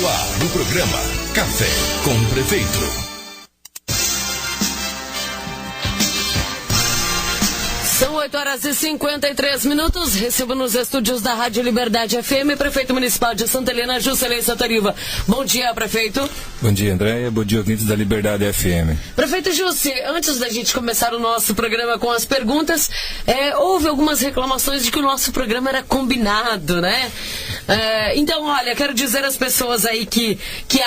ar no programa Café com o Prefeito. São 8h53. Recebo nos estúdios da Rádio Liberdade FM, Prefeito Municipal de Santa Helena, Juscelino Saraiva. Bom dia, prefeito. Bom dia, Andréia. Bom dia, ouvintes da Liberdade FM. Prefeito Jussi, antes da gente começar o nosso programa com as perguntas, houve algumas reclamações de que o nosso programa era combinado, né? Então, olha, quero dizer às pessoas aí que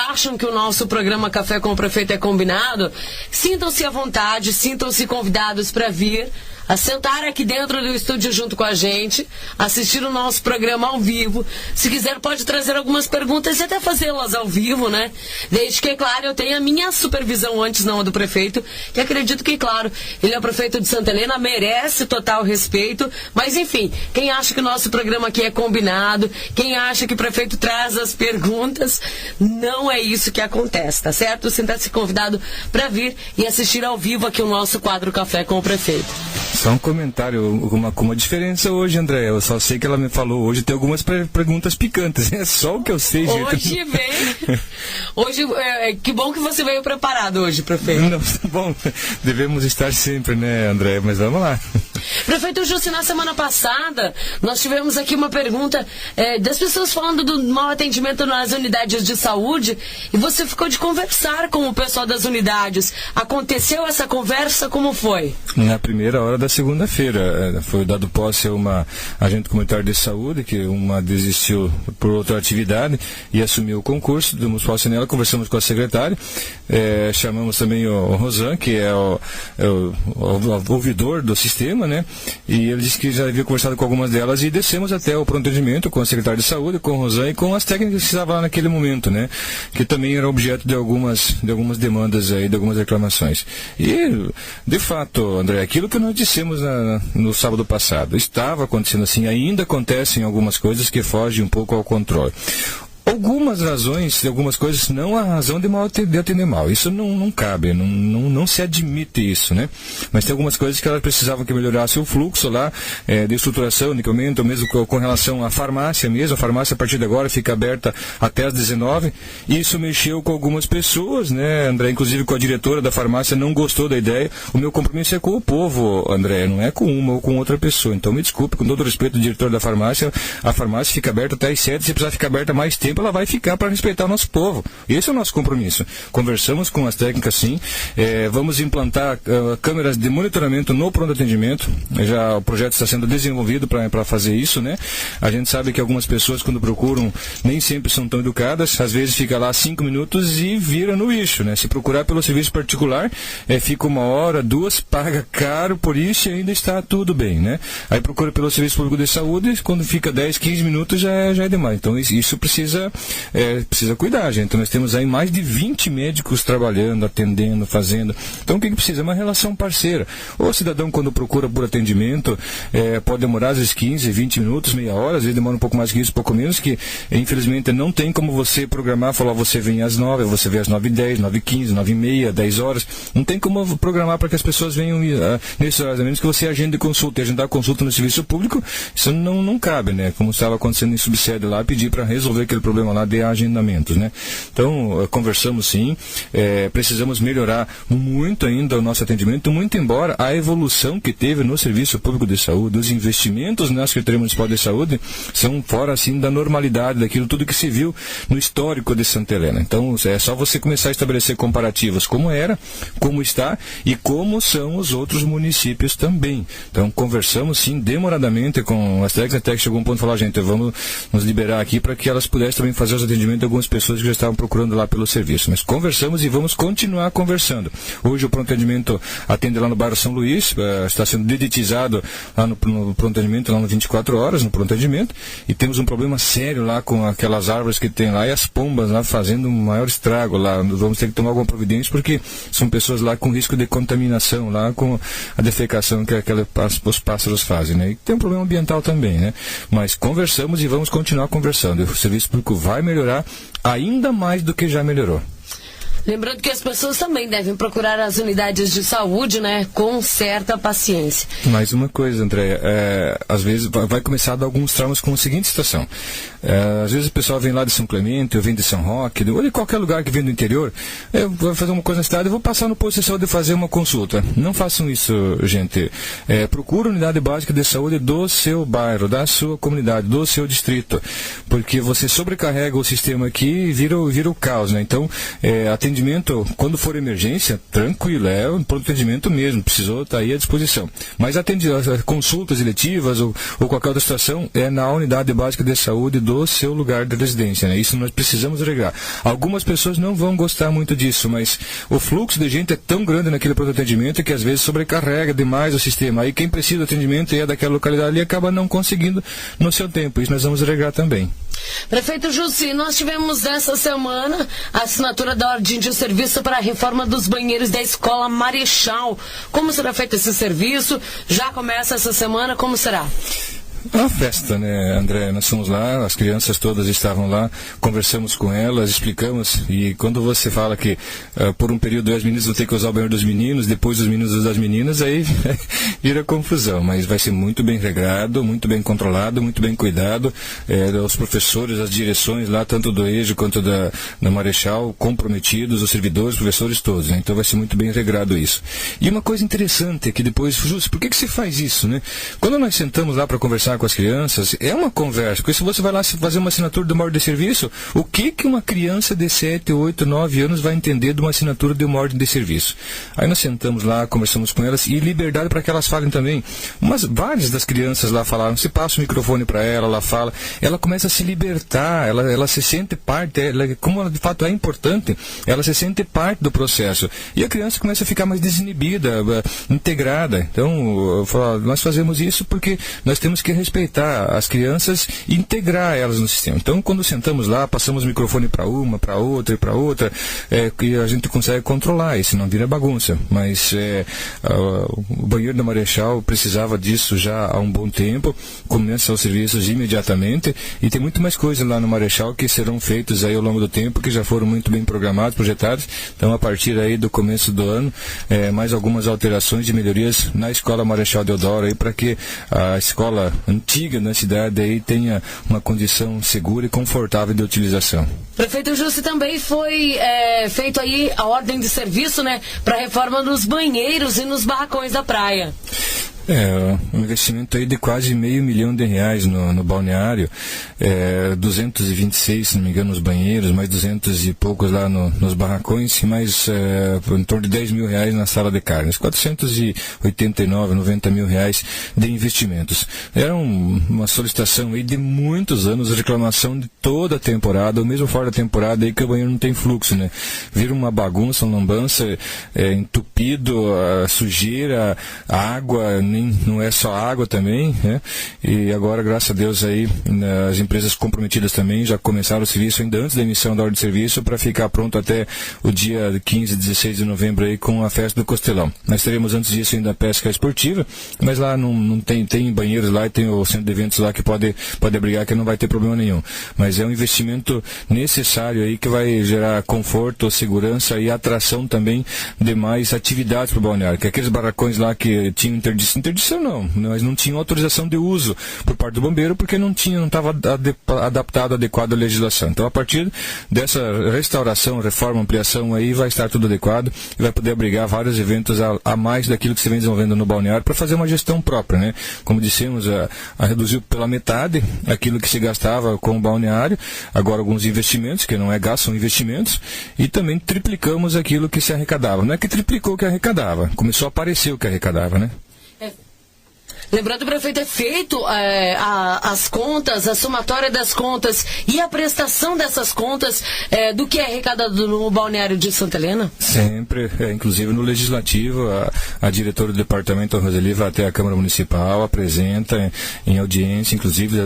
acham que o nosso programa Café com o Prefeito é combinado, sintam-se à vontade, sintam-se convidados para vir a sentar aqui dentro do estúdio junto com a gente, assistir o nosso programa ao vivo. Se quiser, pode trazer algumas perguntas e até fazê-las ao vivo, né? Desde que, claro, eu tenha a minha supervisão antes, não a do prefeito, que acredito que, claro, ele é o prefeito de Santa Helena, merece total respeito, mas enfim, quem acha que o nosso programa aqui é combinado, quem acha que o prefeito traz as perguntas, não é isso que acontece, tá certo? Sinta-se convidado para vir e assistir ao vivo aqui o nosso quadro Café com o Prefeito. Só um comentário, com uma diferença hoje, André. Eu só sei que ela me falou hoje, tem algumas perguntas picantes. É só o que eu sei, gente. Hoje vem. Hoje, que bom que você veio preparado hoje, prefeito. Não, bom, devemos estar sempre, né, André? Mas vamos lá. Prefeito Jussi, na semana passada, nós tivemos aqui uma pergunta das pessoas falando do mau atendimento nas unidades de saúde, e você ficou de conversar com o pessoal das unidades. Aconteceu essa conversa? Como foi? Na primeira hora da segunda-feira, foi dado posse a uma agente comunitária de saúde, que uma desistiu por outra atividade e assumiu o concurso, demos posse nela, conversamos com a secretária, chamamos também o Rosan, que é o ouvidor do sistema, né? E ele disse que já havia conversado com algumas delas e descemos até o pronto atendimento com a secretária de saúde, com o Rosan e com as técnicas que estavam lá naquele momento, né? Que também era objeto de algumas demandas aí, de algumas reclamações. E, de fato, André, aquilo que nós dissemos no sábado passado, estava acontecendo assim, ainda acontecem algumas coisas que fogem um pouco ao controle. Algumas razões, algumas coisas, não a razão de atender mal. Isso não cabe, não se admite isso, né? Mas tem algumas coisas que elas precisavam que melhorasse o fluxo lá, de estruturação, de equipamento, mesmo com relação à farmácia mesmo. A farmácia, a partir de agora, fica aberta até às 19h. Isso mexeu com algumas pessoas, né, André? Inclusive com a diretora da farmácia, não gostou da ideia. O meu compromisso é com o povo, André, não é com uma ou com outra pessoa. Então, me desculpe, com todo respeito do diretor da farmácia, a farmácia fica aberta até às 7h. Se precisar ficar aberta mais tempo, ela vai ficar para respeitar o nosso povo. Esse é o nosso compromisso. Conversamos com as técnicas, sim. Vamos implantar câmeras de monitoramento no pronto atendimento. Já o projeto está sendo desenvolvido para fazer isso, né? A gente sabe que algumas pessoas, quando procuram, nem sempre são tão educadas. Às vezes fica lá 5 minutos e vira no lixo, né? Se procurar pelo serviço particular, fica 1 hora, 2, paga caro por isso e ainda está tudo bem, né? Aí procura pelo serviço público de saúde, quando fica 10, 15 minutos já é demais. Então isso precisa cuidar, gente. Então, nós temos aí mais de 20 médicos trabalhando, atendendo, fazendo. Então, o que precisa? É uma relação parceira. O cidadão, quando procura por atendimento, pode demorar às vezes 15, 20 minutos, meia hora, às vezes demora um pouco mais que isso, um pouco menos, que infelizmente não tem como você programar, falar você vem às 9, você vem às 9h10, 9h15, 9h30, 10 horas. Não tem como programar para que as pessoas venham nesses horários, a menos que você agende consulta. E agendar consulta no serviço público, isso não cabe, né? Como estava acontecendo em subsede lá, pedir para resolver aquele problema lá de agendamentos, né? Então, conversamos sim, precisamos melhorar muito ainda o nosso atendimento, muito embora a evolução que teve no Serviço Público de Saúde, os investimentos na Secretaria Municipal de Saúde são fora, assim, da normalidade, daquilo tudo que se viu no histórico de Santa Helena. Então, é só você começar a estabelecer comparativos como era, como está e como são os outros municípios também. Então, conversamos sim, demoradamente com as técnicas, até que chegou um ponto de falar, gente, vamos nos liberar aqui para que elas pudessem também fazer os atendimentos de algumas pessoas que já estavam procurando lá pelo serviço. Mas conversamos e vamos continuar conversando. Hoje o pronto atendimento atende lá no bairro São Luís, está sendo dedetizado lá no pronto atendimento, lá no 24 horas, no pronto atendimento, e temos um problema sério lá com aquelas árvores que tem lá e as pombas lá fazendo um maior estrago lá. Vamos ter que tomar alguma providência porque são pessoas lá com risco de contaminação lá com a defecação que os pássaros fazem, né? E tem um problema ambiental também, né? Mas conversamos e vamos continuar conversando. O serviço público vai melhorar ainda mais do que já melhorou. Lembrando que as pessoas também devem procurar as unidades de saúde, né, com certa paciência. Mais uma coisa, Andréia, às vezes vai começar a dar alguns traumas com a seguinte situação. Às vezes o pessoal vem lá de São Clemente, ou vem de São Roque, ou de qualquer lugar que vem do interior. Eu vou fazer uma coisa na cidade, eu vou passar no posto de saúde e fazer uma consulta. Não façam isso, gente. Procura a unidade básica de saúde do seu bairro, da sua comunidade, do seu distrito, porque você sobrecarrega o sistema aqui e vira o caos, né? Então, atendimento, quando for emergência, tranquilo, um pronto atendimento mesmo, precisou estar aí à disposição. Mas consultas eletivas ou qualquer outra situação é na unidade básica de saúde do seu lugar de residência, né? Isso nós precisamos regrar. Algumas pessoas não vão gostar muito disso, mas o fluxo de gente é tão grande naquele pronto atendimento que às vezes sobrecarrega demais o sistema. Aí quem precisa do atendimento e é daquela localidade ali acaba não conseguindo no seu tempo. Isso nós vamos regrar também. Prefeito Jussi, nós tivemos essa semana a assinatura da ordem de serviço para a reforma dos banheiros da Escola Marechal. Como será feito esse serviço? Já começa essa semana, como será? Uma festa, né, André? Nós fomos lá, as crianças todas estavam lá, conversamos com elas, explicamos, e quando você fala que por um período as meninas vão ter que usar o banheiro dos meninos, depois os meninos usam das meninas, aí vira confusão, mas vai ser muito bem regrado, muito bem controlado, muito bem cuidado. Os professores, as direções lá, tanto do EJA quanto da Marechal, comprometidos, os servidores, os professores todos, né? Então vai ser muito bem regrado isso. E uma coisa interessante é que depois, Justo, por que você faz isso, né? Quando nós sentamos lá para conversar com as crianças, é uma conversa, porque se você vai lá fazer uma assinatura de uma ordem de serviço, o que uma criança de 7, 8, 9 anos vai entender de uma assinatura de uma ordem de serviço? Aí nós sentamos lá, conversamos com elas, e liberdade para que elas falem também. Várias das crianças lá falaram, se passa o microfone para ela, ela fala, ela começa a se libertar, ela se sente parte, como ela de fato é importante, ela se sente parte do processo. E a criança começa a ficar mais desinibida, integrada. Então, nós fazemos isso porque nós temos que respeitar as crianças e integrar elas no sistema. Então, quando sentamos lá, passamos o microfone para uma, para outra e para outra, que a gente consegue controlar, e senão vira bagunça. Mas o banheiro da Marechal precisava disso já há um bom tempo, começa os serviços imediatamente, e tem muito mais coisa lá no Marechal que serão feitos aí ao longo do tempo, que já foram muito bem programados, projetados. Então, a partir aí do começo do ano, mais algumas alterações e melhorias na Escola Marechal Deodoro aí, para que a escola antiga na cidade aí tenha uma condição segura e confortável de utilização. Prefeito Jussi, também foi feito aí a ordem de serviço, né, para a reforma nos banheiros e nos barracões da praia. Um investimento aí de quase R$500 mil no balneário, 226, se não me engano, nos banheiros, mais 200 e poucos lá nos barracões, e mais em torno de R$10 mil na sala de carnes, 489, R$90 mil de investimentos. Era uma solicitação aí de muitos anos, reclamação de toda a temporada, ou mesmo fora da temporada aí que o banheiro não tem fluxo, né? Vira uma bagunça, uma lambança, entupido, a sujeira, a água, não é só água também, né? E agora, graças a Deus, aí, as empresas comprometidas também já começaram o serviço ainda antes da emissão da ordem de serviço, para ficar pronto até o dia 15 e 16 de novembro aí com a festa do Costelão. Nós teremos antes disso ainda a pesca esportiva, mas lá não tem banheiros lá, e tem o centro de eventos lá que pode abrigar, que não vai ter problema nenhum. Mas é um investimento necessário aí que vai gerar conforto, segurança e atração também de mais atividades para o balneário, que aqueles barracões lá que tinham interdição não, mas não tinham autorização de uso por parte do bombeiro, porque não estava adaptado, adequado à legislação. Então, a partir dessa restauração, reforma, ampliação aí, vai estar tudo adequado e vai poder abrigar vários eventos a mais daquilo que se vem desenvolvendo no balneário, para fazer uma gestão própria, né? Como dissemos, reduziu pela metade aquilo que se gastava com o balneário, agora alguns investimentos, que não é gasto, são investimentos, e também triplicamos aquilo que se arrecadava. Não é que triplicou o que arrecadava, começou a aparecer o que arrecadava, né? Lembrando, prefeito, é feito as contas, a somatória das contas e a prestação dessas contas do que é arrecadado no balneário de Santa Helena? Sempre, inclusive no Legislativo, a diretora do departamento, a Roseli, vai até a Câmara Municipal, apresenta em audiência, inclusive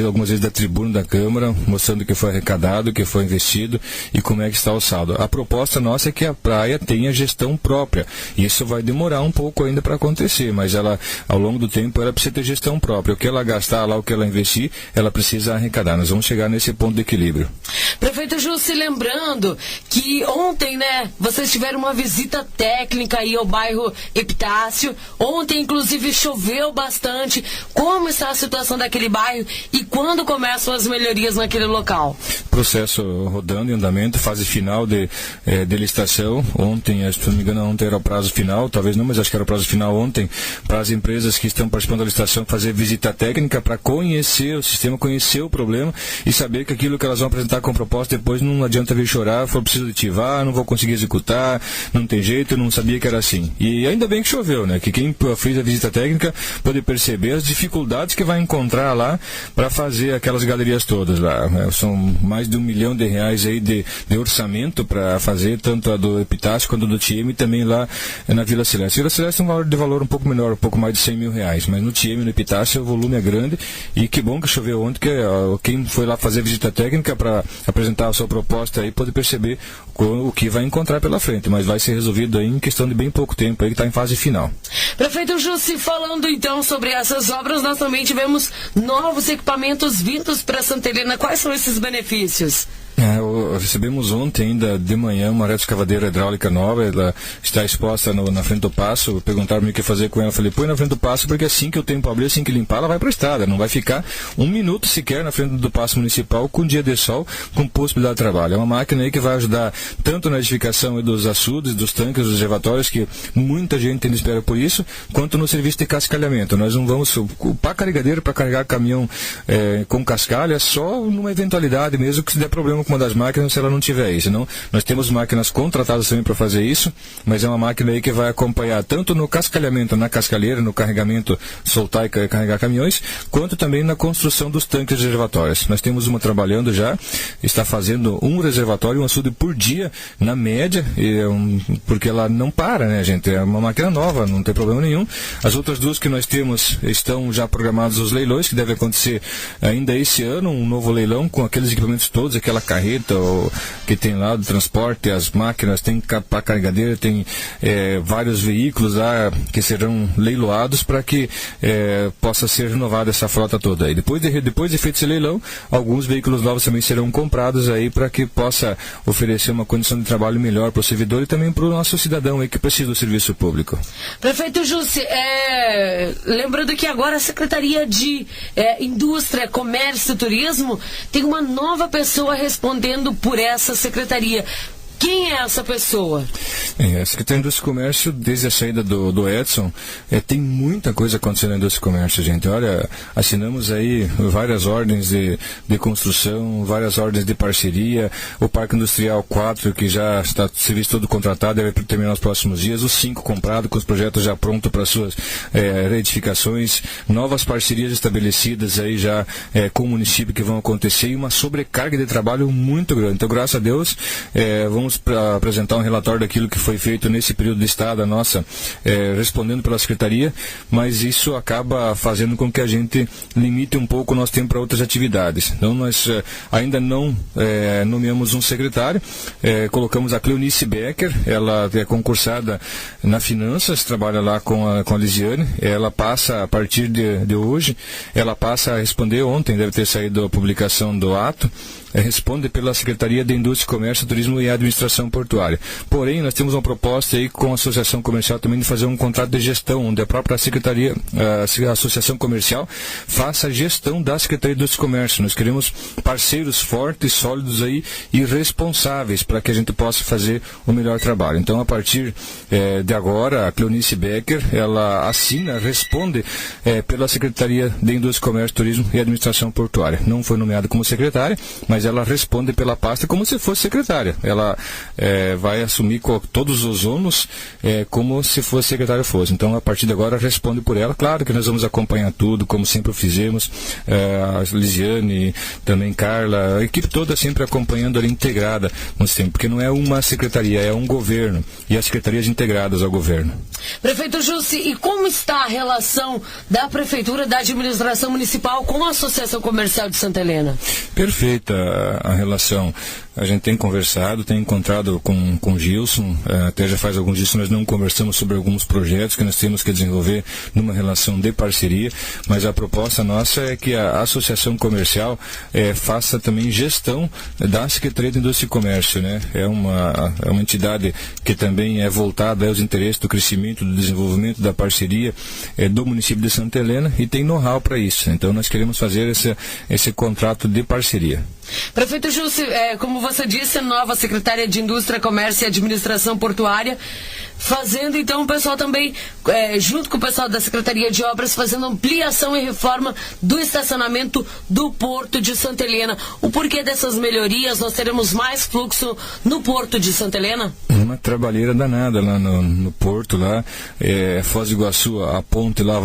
algumas vezes da tribuna da Câmara, mostrando o que foi arrecadado, o que foi investido e como é que está o saldo. A proposta nossa é que a praia tenha gestão própria, e isso vai demorar um pouco ainda para acontecer, mas ela, ao longo do tempo, tempo ela precisa ter gestão própria. O que ela gastar lá, o que ela investir, ela precisa arrecadar. Nós vamos chegar nesse ponto de equilíbrio. Prefeito Jussi, lembrando que ontem, né, vocês tiveram uma visita técnica aí ao bairro Epitácio. Ontem, inclusive, choveu bastante. Como está a situação daquele bairro e quando começam as melhorias naquele local? Processo rodando em andamento, fase final de licitação. Ontem, se não me engano, ontem era o prazo final, talvez não, mas acho que era o prazo final ontem, para as empresas que estão participando da licitação fazer visita técnica para conhecer o sistema, conhecer o problema e saber que aquilo que elas vão apresentar com proposta depois não adianta vir chorar, for preciso ativar, não vou conseguir executar, não tem jeito, não sabia que era assim. E ainda bem que choveu, né? Que quem fez a visita técnica pode perceber as dificuldades que vai encontrar lá para fazer aquelas galerias todas lá. São mais de R$1 milhão aí de orçamento para fazer, tanto a do Epitácio quanto a do TM, e também lá na Vila Celeste. Vila Celeste tem um valor um pouco menor, um pouco mais de R$100 mil, mas no TM e no Epitácio o volume é grande, e que bom que choveu ontem, que quem foi lá fazer visita técnica para apresentar a sua proposta aí pode perceber o que vai encontrar pela frente, mas vai ser resolvido aí em questão de bem pouco tempo, aí que está em fase final. Prefeito Jussi, falando então sobre essas obras, nós também tivemos novos equipamentos vindos para Santa Helena. Quais são esses benefícios? Recebemos ontem ainda de manhã uma retroescavadeira hidráulica nova. Ela está exposta na frente do passo. Perguntaram-me o que fazer com ela. Eu falei, põe na frente do passo, porque assim que o tempo abrir, assim que limpar, ela vai para a estrada. Não vai ficar um minuto sequer na frente do passo municipal com dia de sol, com possibilidade de trabalho. É uma máquina aí que vai ajudar tanto na edificação dos açudes, dos tanques, dos reservatórios, que muita gente ainda espera por isso, quanto no serviço de cascalhamento. Nós não vamos ocupar carregadeira para carregar caminhão com cascalho, é só numa eventualidade mesmo que se der problema com uma das máquinas, se ela não tiver isso. Não, nós temos máquinas contratadas também para fazer isso, mas é uma máquina aí que vai acompanhar tanto no cascalhamento, na cascalheira, no carregamento, soltar e carregar caminhões, quanto também na construção dos tanques de reservatórios. Nós temos uma trabalhando já, está fazendo um reservatório, um açude por dia, na média, porque ela não para, né, gente? É uma máquina nova, não tem problema nenhum. As outras duas que nós temos estão já programados os leilões, que devem acontecer ainda esse ano, um novo leilão com aqueles equipamentos todos, aquela carreta que tem lá do transporte, as máquinas, tem para carregadeira, tem vários veículos lá que serão leiloados para que possa ser renovada essa frota toda aí. Depois de feito esse leilão, alguns veículos novos também serão comprados aí para que possa oferecer uma condição de trabalho melhor para o servidor e também para o nosso cidadão aí que precisa do serviço público. Prefeito Jussi, lembrando que agora a Secretaria de Indústria, Comércio e Turismo tem uma nova pessoa respondendo por essa secretaria. Quem é essa pessoa? A Secretaria de Indústria e Comércio, desde a saída do Edson, tem muita coisa acontecendo na Indústria e Comércio, gente. Olha, assinamos aí várias ordens de construção, várias ordens de parceria, o Parque Industrial 4, que já está serviço todo contratado, deve terminar nos próximos dias, os 5 comprados, com os projetos já prontos para suas reedificações, novas parcerias estabelecidas aí já com o município que vão acontecer, e uma sobrecarga de trabalho muito grande. Então, graças a Deus, vamos apresentar um relatório daquilo que foi feito nesse período de estada nossa, respondendo pela Secretaria, mas isso acaba fazendo com que a gente limite um pouco o nosso tempo para outras atividades. Então nós ainda não nomeamos um secretário, colocamos a Cleonice Becker, ela é concursada na Finanças, trabalha lá com a Lisiane, ela passa a partir de hoje, ela passa a responder, ontem deve ter saído a publicação do ato, responde pela Secretaria de Indústria, Comércio, Turismo e Administração Portuária. Porém, nós temos uma proposta aí com a Associação Comercial também de fazer um contrato de gestão, onde a própria Secretaria, a Associação Comercial, faça a gestão da Secretaria de Indústria e Comércio. Nós queremos parceiros fortes, sólidos aí e responsáveis para que a gente possa fazer o melhor trabalho. Então, a partir de agora, a Cleonice Becker, ela assina, responde pela Secretaria de Indústria, Comércio, Turismo e Administração Portuária. Não foi nomeada como secretária, mas ela responde pela pasta como se fosse secretária. Ela vai assumir todos os ônus como se fosse secretária fosse. Então, a partir de agora, responde por ela. Claro que nós vamos acompanhar tudo, como sempre fizemos. A Lisiane, também Carla, a equipe toda sempre acompanhando ali, integrada no sistema, porque não é uma secretaria, é um governo. E as secretarias integradas ao governo. Prefeito Jussi, e como está a relação da Prefeitura, da Administração Municipal com a Associação Comercial de Santa Helena? Perfeita. a relação. A gente tem conversado, tem encontrado com o Gilson, até já faz alguns dias nós não conversamos sobre alguns projetos que nós temos que desenvolver numa relação de parceria, mas a proposta nossa é que a Associação Comercial faça também gestão da Secretaria de Indústria e Comércio, né? É uma entidade que também é voltada aos interesses do crescimento, do desenvolvimento da parceria do município de Santa Helena e tem know-how para isso. Então nós queremos fazer esse contrato de parceria. Prefeito Jussi, como você disse, nova secretária de Indústria, Comércio e Administração Portuária, fazendo então o pessoal também, junto com o pessoal da Secretaria de Obras, fazendo ampliação e reforma do estacionamento do Porto de Santa Helena. O porquê dessas melhorias? Nós teremos mais fluxo no Porto de Santa Helena? Uma trabalheira danada lá no Porto, lá, Foz do Iguaçu, a ponte lá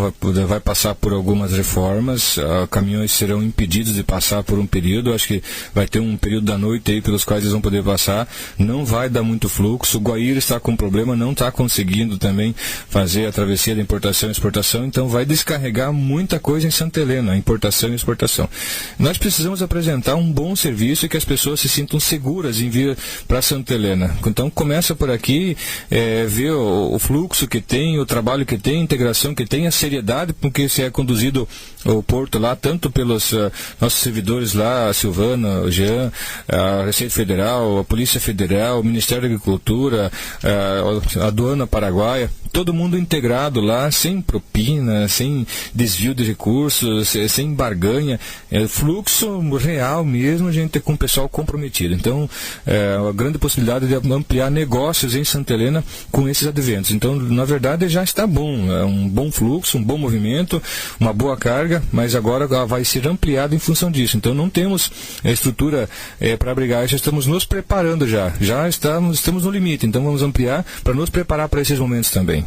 vai passar por algumas reformas, caminhões serão impedidos de passar por um período, acho que vai ter um período da noite aí pelos quais eles vão poder passar, não vai dar muito fluxo. O Guaíra está com problema, não está conseguindo também fazer a travessia da importação e exportação, então vai descarregar muita coisa em Santa Helena, importação e exportação. Nós precisamos apresentar um bom serviço e que as pessoas se sintam seguras em vir para Santa Helena. Então começa por aqui, ver o fluxo que tem, o trabalho que tem, a integração que tem, a seriedade com que se é conduzido o Porto lá, tanto pelos nossos servidores lá, a Silvana, o Jean, a Receita Federal, a Polícia Federal, o Ministério da Agricultura, a Aduana Paraguaia, todo mundo integrado lá, sem propina, sem desvio de recursos, sem barganha, fluxo real mesmo, a gente com o pessoal comprometido. Então, a grande possibilidade de ampliar negócios em Santa Helena com esses adventos. Então, na verdade, já está bom, é um bom fluxo, um bom movimento, uma boa carga, mas agora vai ser ampliado em função disso. Então, não temos estrutura para abrigar, já estamos nos preparando já estamos no limite, então vamos ampliar para nos preparar para esses momentos também.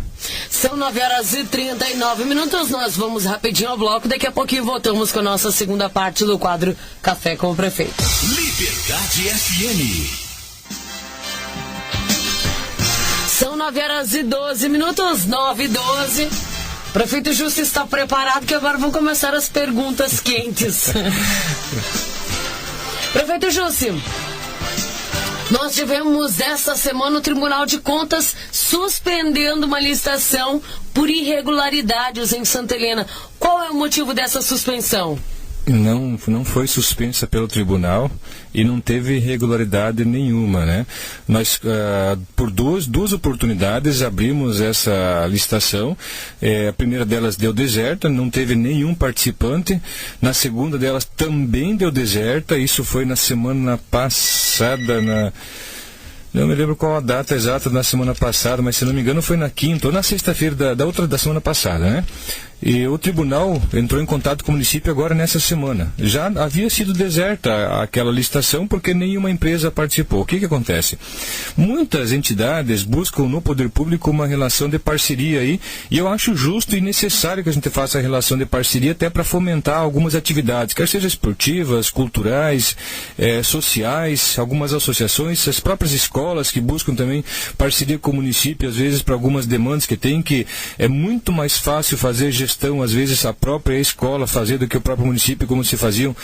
São 9h39, nós vamos rapidinho ao bloco, daqui a pouquinho voltamos com a nossa segunda parte do quadro Café com o Prefeito. Liberdade FM. São 9h12, 9h12. Prefeito Jussi está preparado que agora vão começar as perguntas quentes. Prefeito Jussi, nós tivemos esta semana o Tribunal de Contas suspendendo uma licitação por irregularidades em Santa Helena. Qual é o motivo dessa suspensão? Não foi suspensa pelo tribunal e não teve irregularidade nenhuma, né? Nós, por duas oportunidades, abrimos essa licitação. A primeira delas deu deserta, não teve nenhum participante. Na segunda delas também deu deserta, isso foi na semana passada, não me lembro qual a data exata da semana passada, mas se não me engano foi na quinta ou na sexta-feira da semana passada, né? E o tribunal entrou em contato com o município agora nessa semana. Já havia sido deserta aquela licitação porque nenhuma empresa participou. O que acontece? Muitas entidades buscam no poder público uma relação de parceria aí, e eu acho justo e necessário que a gente faça a relação de parceria até para fomentar algumas atividades, quer sejam esportivas, culturais, sociais, algumas associações, as próprias escolas que buscam também parceria com o município, às vezes para algumas demandas que tem, que é muito mais fácil fazer gestão, às vezes a própria escola fazer do que o próprio município, como se faziam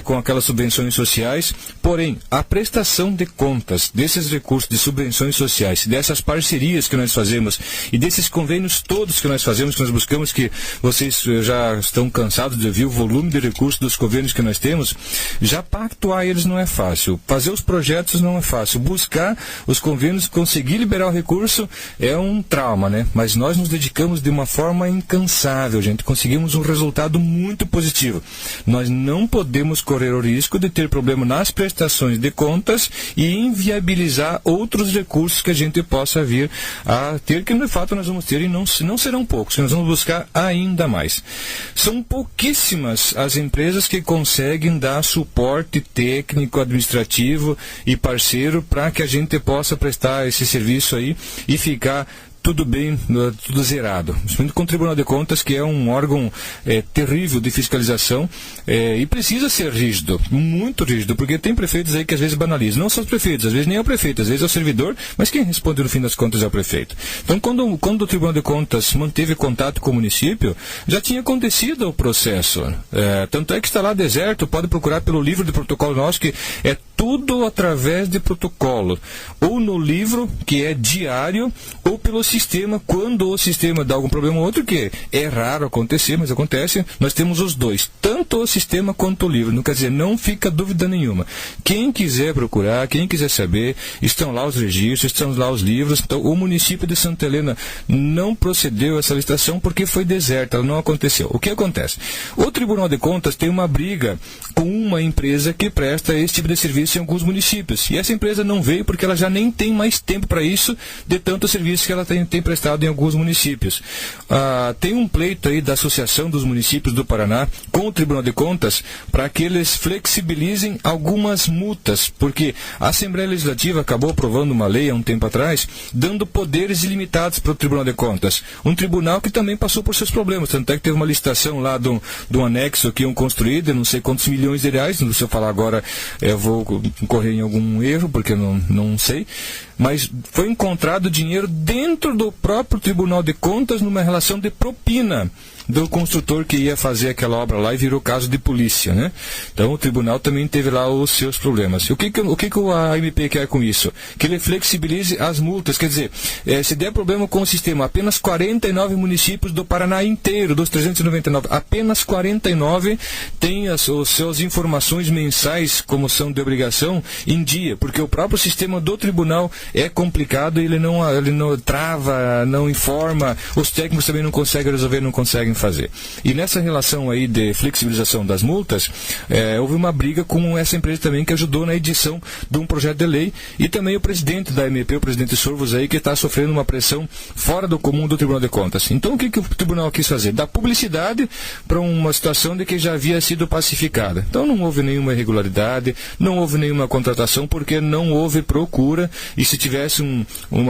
com aquelas subvenções sociais. Porém, a prestação de contas desses recursos de subvenções sociais, dessas parcerias que nós fazemos e desses convênios todos que nós fazemos, que nós buscamos, que vocês já estão cansados de ouvir o volume de recursos dos convênios que nós temos, já pactuar eles não é fácil, fazer os projetos não é fácil, buscar os convênios, conseguir liberar o recurso é um trauma, né? Mas nós nos dedicamos de uma forma incansável, gente, conseguimos um resultado muito positivo. Nós não podemos correr o risco de ter problema nas prestações de contas e inviabilizar outros recursos que a gente possa vir a ter, que de fato nós vamos ter, e não serão poucos, nós vamos buscar ainda mais. São pouquíssimas as empresas que conseguem dar suporte técnico, administrativo e parceiro para que a gente possa prestar esse serviço aí e ficar tudo bem, tudo zerado. Principalmente com o Tribunal de Contas, que é um órgão terrível de fiscalização e precisa ser rígido, muito rígido, porque tem prefeitos aí que às vezes banalizam. Não só os prefeitos, às vezes nem é o prefeito, às vezes é o servidor, mas quem responde no fim das contas é o prefeito. Então, quando o Tribunal de Contas manteve contato com o município, já tinha acontecido o processo. Tanto é que está lá deserto, pode procurar pelo livro de protocolo nosso, que é tudo através de protocolo. Ou no livro, que é diário, ou pelo sistema, quando o sistema dá algum problema ou outro, que é raro acontecer, mas acontece, nós temos os dois, tanto o sistema quanto o livro. Não quer dizer, não fica dúvida nenhuma. Quem quiser procurar, quem quiser saber, estão lá os registros, estão lá os livros. Então, o município de Santa Helena não procedeu a essa licitação porque foi deserta, ela não aconteceu. O que acontece? O Tribunal de Contas tem uma briga com uma empresa que presta esse tipo de serviço em alguns municípios. E essa empresa não veio porque ela já nem tem mais tempo para isso, de tanto serviço que ela tem prestado em alguns municípios. Tem um pleito aí da Associação dos Municípios do Paraná com o Tribunal de Contas para que eles flexibilizem algumas multas, porque a Assembleia Legislativa acabou aprovando uma lei há um tempo atrás, dando poderes ilimitados para o Tribunal de Contas. Um tribunal que também passou por seus problemas, tanto é que teve uma licitação lá de um anexo que iam construir, de não sei quantos milhões de reais, não sei falar agora, eu vou incorrer em algum erro, porque eu não sei, mas foi encontrado dinheiro dentro do próprio Tribunal de Contas numa relação de propina do construtor que ia fazer aquela obra lá e virou caso de polícia, né? Então o tribunal também teve lá os seus problemas. O que a AMP quer com isso? Que ele flexibilize as multas, quer dizer, se der problema com o sistema, apenas 49 municípios do Paraná inteiro, dos 399, apenas 49 têm as suas informações mensais, como são de obrigação, em dia, porque o próprio sistema do tribunal é complicado e ele não trava, não informa, os técnicos também não conseguem resolver, não conseguem fazer. E nessa relação aí de flexibilização das multas, houve uma briga com essa empresa também que ajudou na edição de um projeto de lei, e também o presidente da MP, o presidente Sorvos aí, que está sofrendo uma pressão fora do comum do Tribunal de Contas. Então o que o tribunal quis fazer? Dar publicidade para uma situação de que já havia sido pacificada. Então não houve nenhuma irregularidade, não houve nenhuma contratação, porque não houve procura, e se tivesse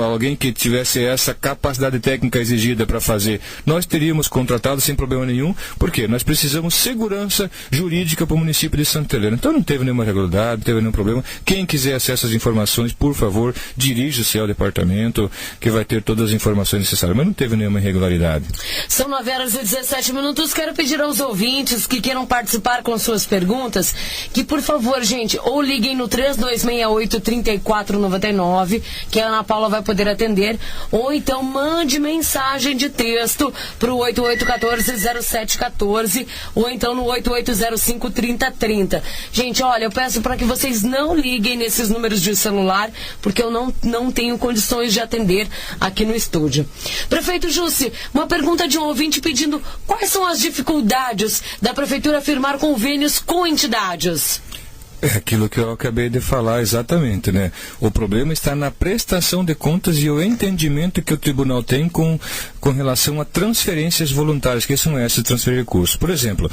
alguém que tivesse essa capacidade técnica exigida para fazer, nós teríamos contratado sem problema nenhum, porque nós precisamos segurança jurídica para o município de Santa Helena. Então não teve nenhuma irregularidade, não teve nenhum problema. Quem quiser acesso às informações, por favor, dirija-se ao departamento, que vai ter todas as informações necessárias, mas não teve nenhuma irregularidade. São 9h17. Quero pedir aos ouvintes que queiram participar com suas perguntas, que por favor, gente, ou liguem no 3268-3499, que a Ana Paula vai poder atender, ou então mande mensagem de texto para o 8814-0714, ou então no 8805-3030. Gente, olha, eu peço para que vocês não liguem nesses números de celular, porque eu não tenho condições de atender aqui no estúdio. Prefeito Jussi, uma pergunta de um ouvinte pedindo quais são as dificuldades da Prefeitura firmar convênios com entidades. É aquilo que eu acabei de falar exatamente, né? O problema está na prestação de contas e o entendimento que o tribunal tem com relação a transferências voluntárias, que são essas, transferir recursos. Por exemplo,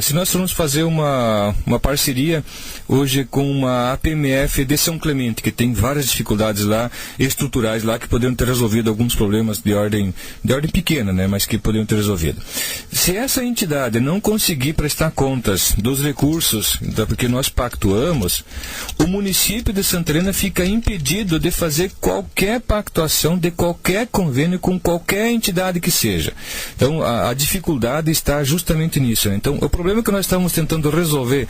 se nós formos fazer uma parceria hoje com uma APMF de São Clemente, que tem várias dificuldades lá, estruturais lá, que poderiam ter resolvido alguns problemas de ordem pequena, né? Mas que poderiam ter resolvido. Se essa entidade não conseguir prestar contas dos recursos, porque nós pactuamos, o município de Santa Helena fica impedido de fazer qualquer pactuação de qualquer convênio com qualquer entidade que seja. Então, a dificuldade está justamente nisso, né? Então, o problema que nós estamos tentando resolver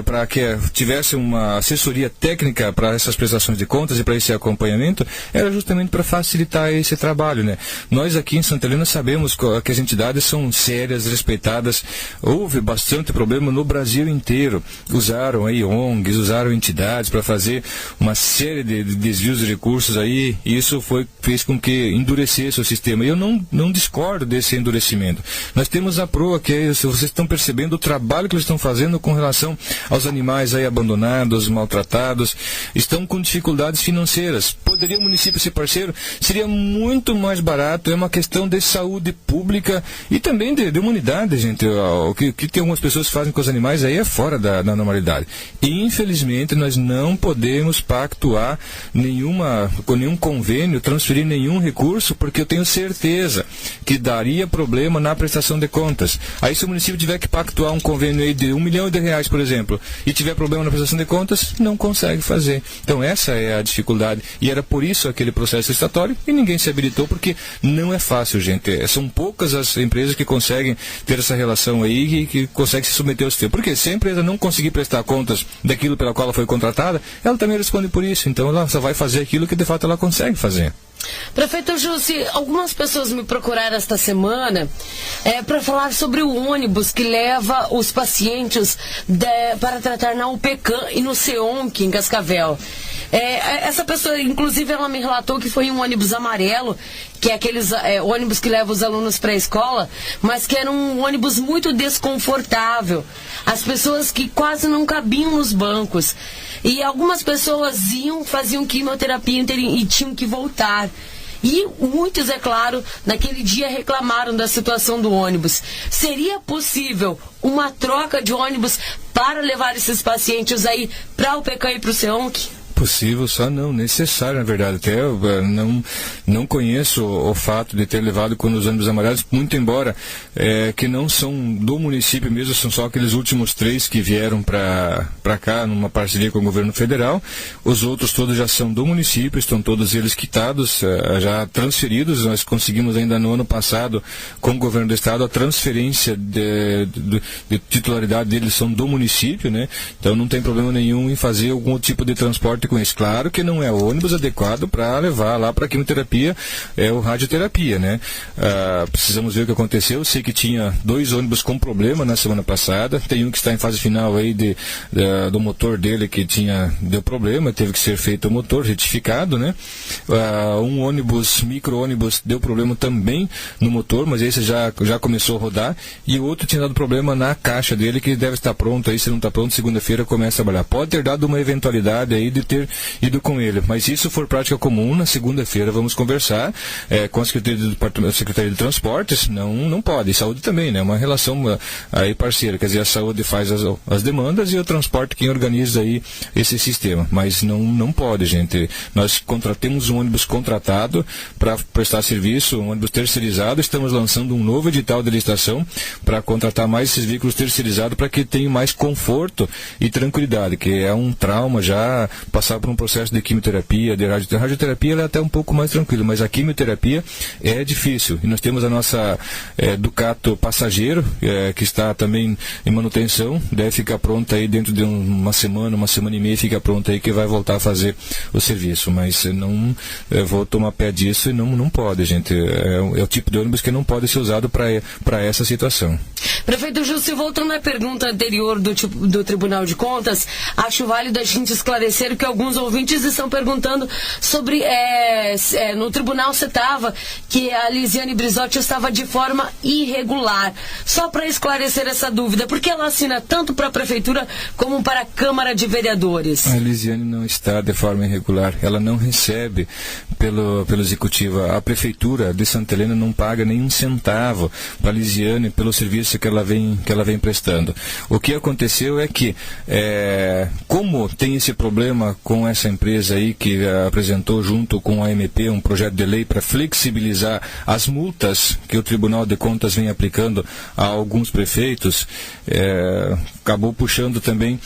para que tivesse uma assessoria técnica para essas prestações de contas e para esse acompanhamento, era justamente para facilitar esse trabalho, né? Nós aqui em Santa Helena sabemos que as entidades são sérias, respeitadas. Houve bastante problema no Brasil inteiro. Usaram aí ONGs, usaram entidades para fazer uma série de desvios de recursos aí, e isso fez com que endurecesse o sistema. E eu não discordo desse endurecimento. Nós temos a PROA, que vocês estão percebendo o trabalho que eles estão fazendo com relação aos animais aí abandonados, maltratados, estão com dificuldades financeiras. Poderia o município ser parceiro? Seria muito mais barato, é uma questão de saúde pública e também de humanidade, gente. O que tem algumas pessoas que fazem com os animais aí é fora da normalidade. E, infelizmente, nós não podemos pactuar com nenhum convênio, transferir nenhum recurso, porque eu tenho certeza que daria problema na prestação de contas. Aí, se o município tiver que pactuar um convênio aí de R$1 milhão, por exemplo, e tiver problema na prestação de contas, não consegue fazer. Então, essa é a dificuldade. E era por isso aquele processo licitatório, e ninguém se habilitou, porque não é fácil, gente. São poucas as empresas que conseguem ter essa relação aí, que conseguem se submeter ao sistema. Porque se a empresa não conseguir prestar contas daquilo pela qual ela foi contratada, ela também responde por isso. Então, ela só vai fazer aquilo que de fato ela consegue fazer. Prefeito Jussi, algumas pessoas me procuraram esta semana para falar sobre o ônibus que leva os pacientes para tratar na UPCAM e no CEONC em Cascavel. Essa pessoa, inclusive, ela me relatou que foi um ônibus amarelo, que é aqueles ônibus que levam os alunos para a escola, mas que era um ônibus muito desconfortável. As pessoas que quase não cabiam nos bancos. E algumas pessoas faziam quimioterapia e tinham que voltar. E muitos, é claro, naquele dia reclamaram da situação do ônibus. Seria possível uma troca de ônibus para levar esses pacientes aí para o UPCAM e para o CEONC? Possível, só não necessário, na verdade. Até eu não conheço o fato de ter levado com os ônibus amarelos, muito embora que não são do município mesmo, são só aqueles últimos 3 que vieram para cá, numa parceria com o governo federal. Os outros todos já são do município, estão todos eles quitados, já transferidos. Nós conseguimos ainda no ano passado, com o governo do estado, a transferência de titularidade deles são do município, né? Então não tem problema nenhum em fazer algum tipo de transporte com isso. Claro que não é o ônibus adequado para levar lá para a quimioterapia, ou radioterapia, né? Precisamos ver o que aconteceu. Sei que tinha 2 ônibus com problema na semana passada. Tem um que está em fase final aí do motor dele que deu problema, teve que ser feito o motor retificado, né? Um ônibus, micro-ônibus, deu problema também no motor, mas esse já começou a rodar. E o outro tinha dado problema na caixa dele, que deve estar pronto aí. Se não está pronto, segunda-feira começa a trabalhar. Pode ter dado uma eventualidade aí de ter ido com ele, mas se isso for prática comum, na segunda-feira vamos conversar com a Secretaria de Transportes. Não pode, e saúde também, né? Uma relação aí parceira, quer dizer, a saúde faz as demandas e o transporte quem organiza aí esse sistema, mas não pode, gente. Nós temos um ônibus contratado para prestar serviço, um ônibus terceirizado. Estamos lançando um novo edital de licitação para contratar mais esses veículos terceirizados, para que tenham mais conforto e tranquilidade, que é um trauma já passar por um processo de quimioterapia, de radioterapia. A radioterapia ela é até um pouco mais tranquila, mas a quimioterapia é difícil. E nós temos a nossa Ducato passageiro, que está também em manutenção, deve ficar pronta aí dentro de uma semana e meia, fica pronta aí, que vai voltar a fazer o serviço. Mas vou tomar pé disso e não pode, gente. É o tipo de ônibus que não pode ser usado para essa situação. Prefeito Jussi, voltando à pergunta anterior do Tribunal de Contas, acho válido a gente esclarecer que alguns ouvintes estão perguntando sobre, no tribunal citava que a Lisiane Brizotti estava de forma irregular. Só para esclarecer essa dúvida, porque ela assina tanto para a Prefeitura como para a Câmara de Vereadores? A Lisiane não está de forma irregular, ela não recebe pelo Executivo. A Prefeitura de Santa Helena não paga nenhum centavo para a Lisiane pelo serviço que ela vem prestando. O que aconteceu é que, como tem esse problema com essa empresa aí que apresentou junto com a MP um projeto de lei para flexibilizar as multas que o Tribunal de Contas vem aplicando a alguns prefeitos, acabou puxando também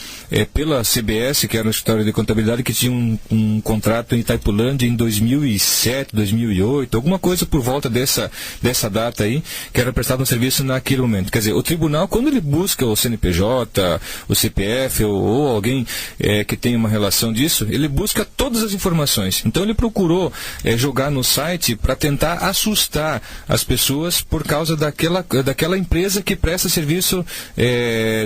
pela CBS, que era o Escritório de Contabilidade, que tinha um contrato em Itaipulândia em 2007, 2008, alguma coisa por volta dessa data aí, que era prestado um serviço naquele momento. Quer dizer, o tribunal, quando ele busca o CNPJ, o CPF ou alguém que tem uma relação disso, ele busca todas as informações. Então ele procurou jogar no site para tentar assustar as pessoas por causa daquela empresa que presta serviço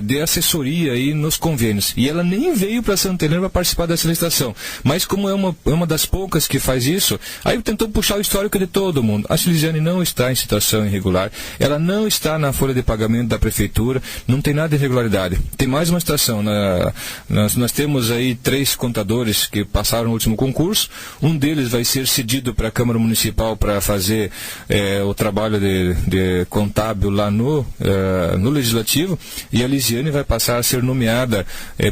de assessoria aí nos convênios. E ela nem veio para Santa Helena para participar dessa licitação. Mas como é uma das poucas que faz isso, aí tentou puxar o histórico de todo mundo. A Lisiane não está em situação irregular, ela não está na folha de pagamento da Prefeitura, não tem nada de irregularidade. Tem mais uma situação, nós temos aí 3 contadores contadores que passaram o último concurso. Um deles vai ser cedido para a Câmara Municipal para fazer o trabalho de contábil lá no Legislativo, e a Lisiane vai passar a ser nomeada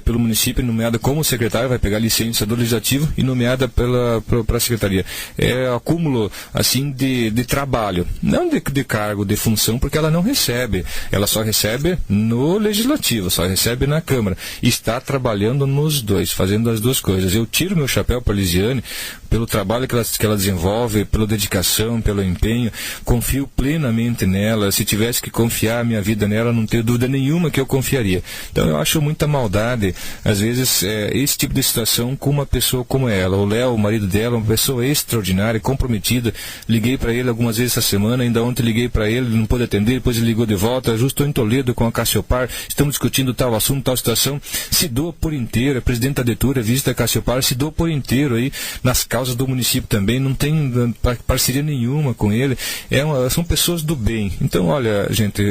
pelo município, nomeada como secretária, vai pegar a licença do Legislativo e nomeada para a Secretaria. É acúmulo assim de trabalho, não de cargo, de função, porque ela não recebe, ela só recebe no Legislativo, só recebe na Câmara, está trabalhando nos dois, fazendo as duas coisas. Eu tiro meu chapéu para a Lisiane pelo trabalho que ela desenvolve, pela dedicação, pelo empenho, confio plenamente nela. Se tivesse que confiar a minha vida nela, não tenho dúvida nenhuma que eu confiaria. Então eu acho muita maldade, às vezes, esse tipo de situação com uma pessoa como ela. O Léo, o marido dela, uma pessoa extraordinária, comprometida. Liguei para ele algumas vezes essa semana, ainda ontem liguei para ele não pôde atender, depois ele ligou de volta. Justo estou em Toledo com a Cassiopar, estamos discutindo tal assunto, tal situação. Se doa por inteiro, é presidente da Detura, visita a Cassiopar, se doa por inteiro aí nas causas do município também, não tem parceria nenhuma com ele. São pessoas do bem. Então, olha, gente,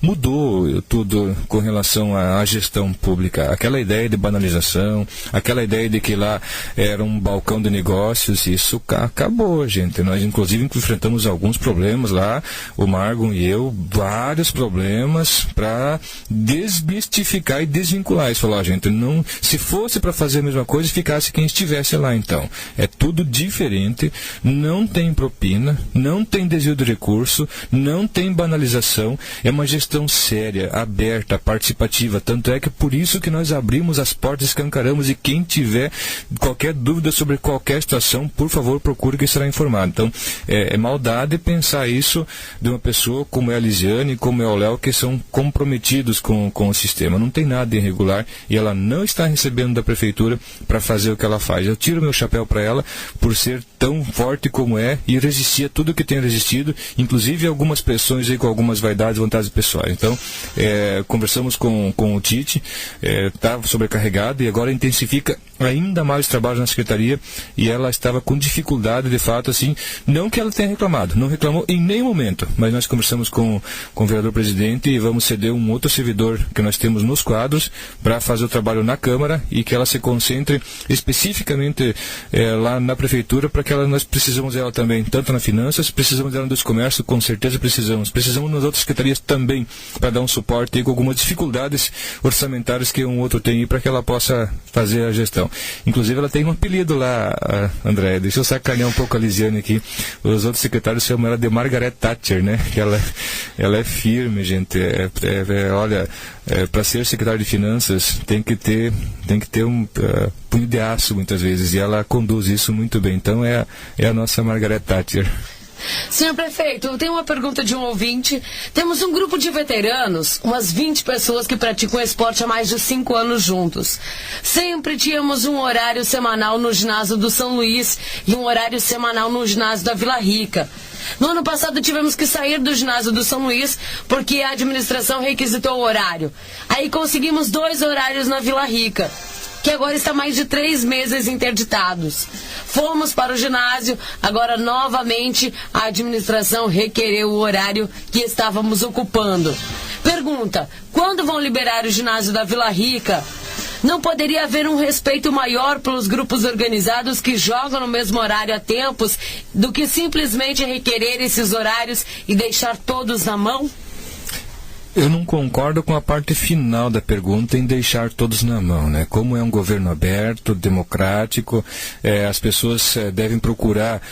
mudou tudo com relação à gestão pública. Aquela ideia de banalização, aquela ideia de que lá era um balcão de negócios, isso acabou, gente. Nós, inclusive, enfrentamos alguns problemas lá, o Margon e eu, vários problemas para desmistificar e desvincular isso. Falar, gente, não, se fosse para fazer a mesma coisa, ficasse quem estivesse lá, então. É tudo diferente, não tem propina, não tem desvio de recurso, não tem banalização, é uma gestão séria, aberta, participativa. Tanto é que por isso que nós abrimos as portas, escancaramos, e quem tiver qualquer dúvida sobre qualquer situação, por favor, procure que será informado. Então, é maldade pensar isso de uma pessoa como é a Lisiane, como é o Léo, que são comprometidos com o sistema. Não tem nada irregular e ela não está recebendo da prefeitura para fazer o que ela faz. Eu tiro meu chapéu para ela por ser tão forte como é e resistir a tudo que tem resistido, inclusive algumas pressões aí com algumas vaidades, vontades pessoais. Então, conversamos com o Tite, estava sobrecarregado e agora intensifica ainda mais o trabalho na secretaria, e ela estava com dificuldade, de fato, assim, não que ela tenha reclamado, não reclamou em nenhum momento, mas nós conversamos com o vereador presidente e vamos ceder um outro servidor que nós temos nos quadros para fazer o trabalho na Câmara, e que ela se concentre especificamente lá na prefeitura, para que nós precisamos dela também, tanto na finanças, precisamos dela no comércio, com certeza precisamos nas outras secretarias também, para dar um suporte aí, com algumas dificuldades orçamentárias que um outro tem, para que ela possa fazer a gestão. Inclusive ela tem um apelido lá, André, deixa eu sacanear um pouco a Lisiane aqui, os outros secretários chamam ela de Margaret Thatcher, né? Ela é firme, gente, olha, para ser secretário de finanças tem que ter um punho de aço muitas vezes, e ela conduz isso muito bem. Então é a nossa Margaret Thatcher. Senhor prefeito, eu tenho uma pergunta de um ouvinte. Temos um grupo de veteranos, umas 20 pessoas que praticam esporte há mais de 5 anos juntos. Sempre tínhamos um horário semanal no ginásio do São Luís e um horário semanal no ginásio da Vila Rica. No ano passado tivemos que sair do ginásio do São Luís porque a administração requisitou o horário. Aí conseguimos 2 horários na Vila Rica, que agora está mais de 3 meses interditados. Fomos para o ginásio, agora novamente a administração requereu o horário que estávamos ocupando. Pergunta, quando vão liberar o ginásio da Vila Rica? Não poderia haver um respeito maior pelos grupos organizados que jogam no mesmo horário há tempos, do que simplesmente requerer esses horários e deixar todos na mão? Eu não concordo com a parte final da pergunta em deixar todos na mão, né? Como é um governo aberto, democrático, as pessoas devem procurar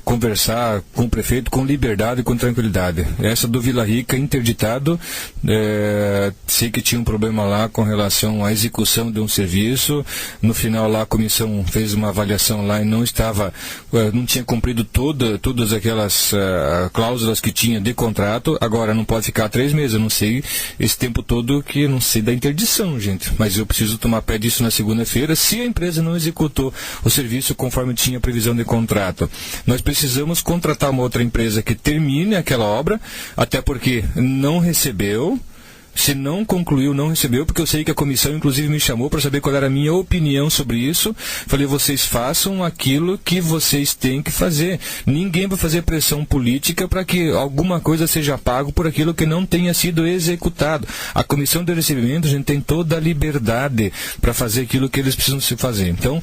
conversar com o prefeito com liberdade e com tranquilidade. Essa do Vila Rica, interditado, sei que tinha um problema lá com relação à execução de um serviço. No final lá a comissão fez uma avaliação lá e não tinha cumprido todas aquelas cláusulas que tinha de contrato. Agora não pode ficar 3 meses, eu não sei esse tempo todo, que não sei da interdição, gente, mas eu preciso tomar pé disso na segunda-feira. Se a empresa não executou o serviço conforme tinha previsão de contrato, nós precisamos contratar uma outra empresa que termine aquela obra, até porque não recebeu, Se não concluiu, não recebeu, porque eu sei que a comissão inclusive me chamou para saber qual era a minha opinião sobre isso. Falei, vocês façam aquilo que vocês têm que fazer. Ninguém vai fazer pressão política para que alguma coisa seja pago por aquilo que não tenha sido executado. A comissão de recebimento, a gente tem toda a liberdade para fazer aquilo que eles precisam se fazer. Então,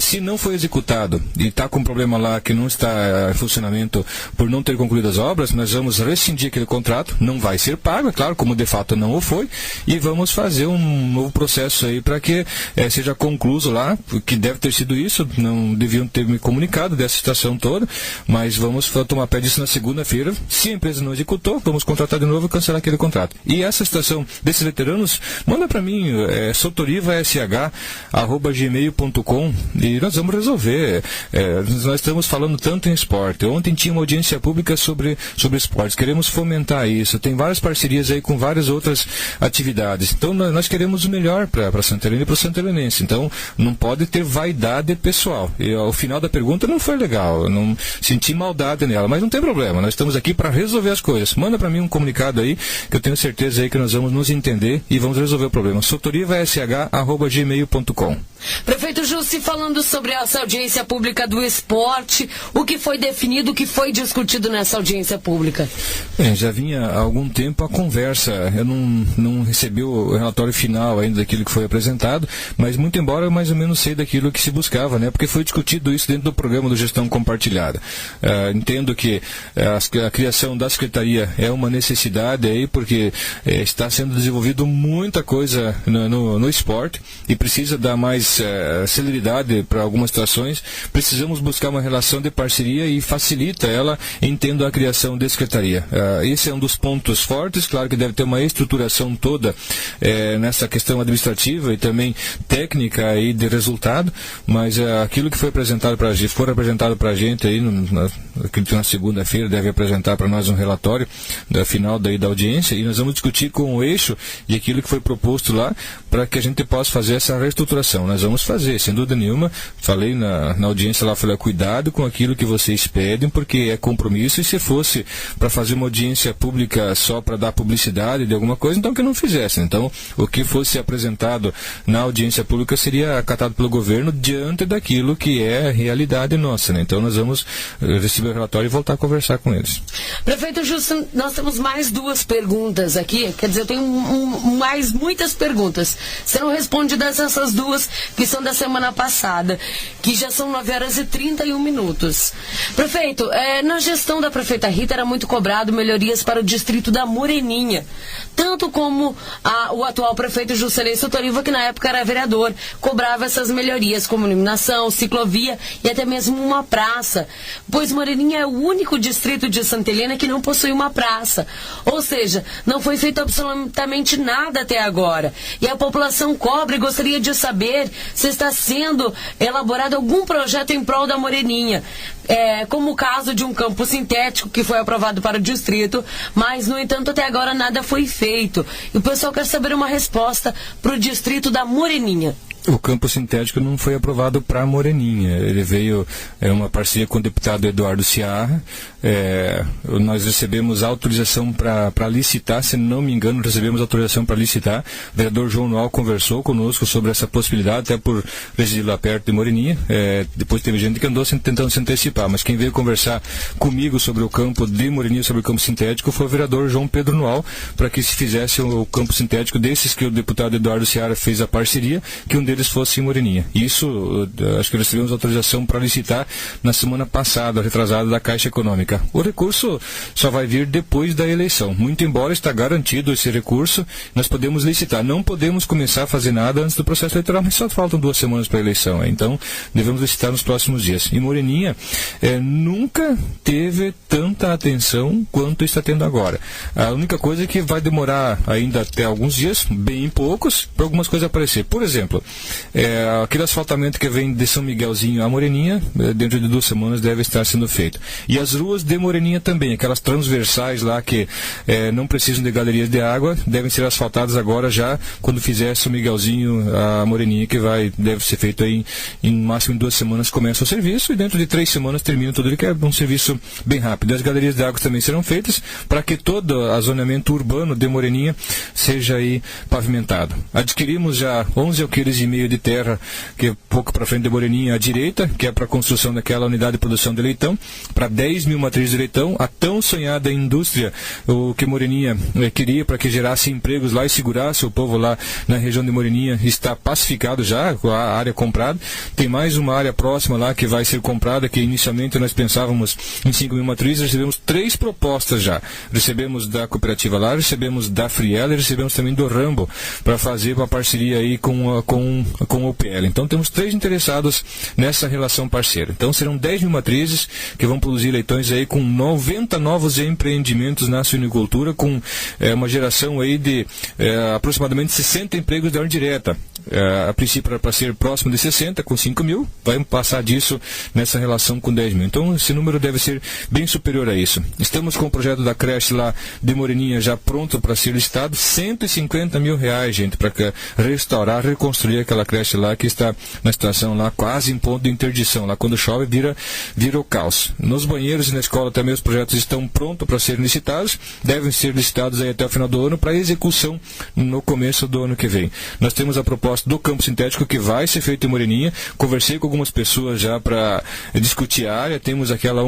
se não foi executado e está com um problema lá que não está em funcionamento por não ter concluído as obras, nós vamos rescindir aquele contrato, não vai ser pago, é claro, como de fato não o foi, e vamos fazer um novo processo aí para que seja concluído lá, que deve ter sido isso, não deviam ter me comunicado dessa situação toda, mas vamos tomar pé disso na segunda-feira. Se a empresa não executou, vamos contratar de novo e cancelar aquele contrato. E essa situação desses veteranos, manda para mim, sotorivash@gmail.com, e nós vamos resolver. Nós estamos falando tanto em esporte. Ontem tinha uma audiência pública sobre esportes. Queremos fomentar isso. Tem várias parcerias aí com várias outras atividades. Então nós queremos o melhor para Santa Helena e para o santelenense. Então não pode ter vaidade pessoal. E ao final da pergunta não foi legal. Eu não senti maldade nela, mas não tem problema. Nós estamos aqui para resolver as coisas. Manda para mim um comunicado aí, que eu tenho certeza aí que nós vamos nos entender e vamos resolver o problema. sotorivash@gmail.com. Prefeito Jussi, falando sobre essa audiência pública do esporte, o que foi definido, o que foi discutido nessa audiência pública? Já vinha há algum tempo a conversa. Eu não recebi o relatório final ainda daquilo que foi apresentado, mas muito embora eu mais ou menos sei daquilo que se buscava, né? Porque foi discutido isso dentro do programa do Gestão Compartilhada. Entendo que a criação da Secretaria é uma necessidade aí, porque está sendo desenvolvido muita coisa no esporte e precisa dar mais celeridade para algumas situações. Precisamos buscar uma relação de parceria e facilita ela, entendo, a criação de secretaria. Esse é um dos pontos fortes. Claro que deve ter uma estruturação toda nessa questão administrativa e também técnica e de resultado, mas aquilo que foi apresentado para a gente aí na segunda-feira, deve apresentar para nós um relatório final da audiência, e nós vamos discutir com o eixo e aquilo que foi proposto lá para que a gente possa fazer essa reestruturação. Nós vamos fazer, sem dúvida nenhuma. Falei na audiência lá, falei, cuidado com aquilo que vocês pedem, porque é compromisso, e se fosse para fazer uma audiência pública só para dar publicidade de alguma coisa, então que não fizessem. Então, o que fosse apresentado na audiência pública seria acatado pelo governo diante daquilo que é a realidade nossa, né? Então, nós vamos receber o relatório e voltar a conversar com eles. Prefeito Justo, nós temos mais duas perguntas aqui, quer dizer, eu tenho mais muitas perguntas. Serão respondidas essas duas que são da semana passada, que já são 9h31. Prefeito, na gestão da prefeita Rita era muito cobrado melhorias para o distrito da Moreninha, tanto como o atual prefeito Juscelino Sotoriva, que na época era vereador, cobrava essas melhorias como iluminação, ciclovia e até mesmo uma praça, pois Moreninha é o único distrito de Santa Helena que não possui uma praça, ou seja, não foi feito absolutamente nada até agora, e a população cobra e gostaria de saber se está sendo elaborado algum projeto em prol da Moreninha, como o caso de um campo sintético que foi aprovado para o distrito, mas no entanto até agora nada foi feito, e o pessoal quer saber uma resposta para o distrito da Moreninha. O campo sintético não foi aprovado para a Moreninha. Ele veio uma parceria com o deputado Eduardo Ciarra. Nós recebemos autorização para licitar, se não me engano, recebemos autorização para licitar. O vereador João Noal conversou conosco sobre essa possibilidade, até por residir lá perto de Moreninha. Depois teve gente que andou tentando se antecipar, mas quem veio conversar comigo sobre o campo de Moreninha, sobre o campo sintético, foi o vereador João Pedro Noal, para que se fizesse o campo sintético desses que o deputado Eduardo Ciarra fez a parceria, que um deles fosse em Moreninha. Isso, acho que recebemos autorização para licitar na semana passada, retrasada, da Caixa Econômica. O recurso só vai vir depois da eleição. Muito embora está garantido esse recurso, nós podemos licitar. Não podemos começar a fazer nada antes do processo eleitoral, mas só faltam 2 semanas para a eleição. Então, devemos licitar nos próximos dias. E Moreninha nunca teve tanta atenção quanto está tendo agora. A única coisa é que vai demorar ainda até alguns dias, bem poucos, para algumas coisas aparecer. Por exemplo, aquele asfaltamento que vem de São Miguelzinho a Moreninha, dentro de 2 semanas deve estar sendo feito. E as ruas de Moreninha também, aquelas transversais lá que não precisam de galerias de água, devem ser asfaltadas agora já, quando fizer São Miguelzinho a Moreninha, que deve ser feito aí em máximo em 2 semanas começa o serviço, e dentro de 3 semanas termina tudo ele, que é um serviço bem rápido. As galerias de água também serão feitas para que todo o zonamento urbano de Moreninha seja aí pavimentado. Adquirimos já 11 alqueires e meio de terra, que é pouco para frente de Moreninha à direita, que é para a construção daquela unidade de produção de leitão, para 10 mil matrizes de leitão, a tão sonhada indústria, o que Moreninha queria para que gerasse empregos lá e segurasse o povo lá na região de Moreninha, está pacificado já, com a área comprada. Tem mais uma área próxima lá que vai ser comprada, que inicialmente nós pensávamos em 5 mil matrizes, recebemos 3 propostas já. Recebemos da cooperativa lá, recebemos da Friela e recebemos também do Rambo, para fazer uma parceria aí com o PL. Então temos 3 interessados nessa relação parceira. Então serão 10 mil matrizes que vão produzir leitões aí com 90 novos empreendimentos na suinicultura, com uma geração aí de aproximadamente 60 empregos da ordem direta. A princípio era para ser próximo de 60, com 5 mil, vai passar disso nessa relação com 10 mil. Então esse número deve ser bem superior a isso. Estamos com o projeto da creche lá de Moreninha já pronto para ser licitado, 150 mil reais, gente, para restaurar, reconstruir aquela creche lá que está na situação lá quase em ponto de interdição. Lá quando chove vira o caos. Nos banheiros e na escola também os projetos estão prontos para serem licitados, devem ser licitados aí até o final do ano para execução no começo do ano que vem. Nós temos a proposta do campo sintético que vai ser feito em Moreninha. Conversei com algumas pessoas já para discutir a área. Temos aquela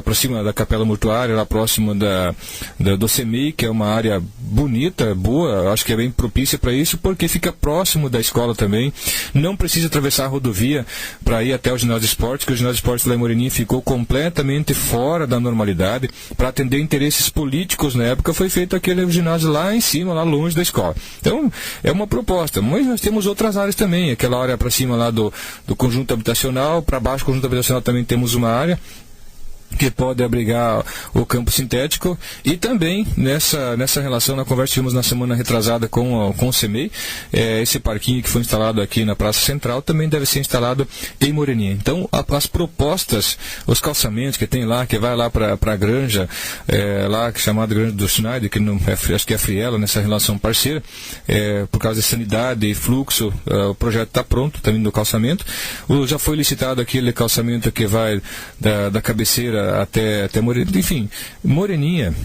próxima da Capela Mortuária, lá próximo do CEMEI, que é uma área bonita, boa, acho que é bem propícia para isso, porque fica próximo da escola também. Não precisa atravessar a rodovia para ir até o ginásio de esportes, que o ginásio de esportes lá em Moreninha ficou completamente fora da normalidade. Para atender interesses políticos na época, foi feito aquele ginásio lá em cima, lá longe da escola. Então, é uma proposta. Mas nós temos outras áreas também, aquela área para cima lá do conjunto habitacional, para baixo do conjunto habitacional também temos uma área que pode abrigar o campo sintético. E também nessa relação, na conversa que tivemos na semana retrasada com o CEMEI, esse parquinho que foi instalado aqui na Praça Central também deve ser instalado em Moreninha. Então as propostas, os calçamentos que tem lá, que vai lá para a granja, lá chamada Granja do Schneider, que não acho que é a Friela nessa relação parceira, por causa de sanidade e fluxo, o projeto está pronto também do calçamento. Já foi licitado aquele calçamento que vai da cabeceira até Moreninha. Enfim, Moreninha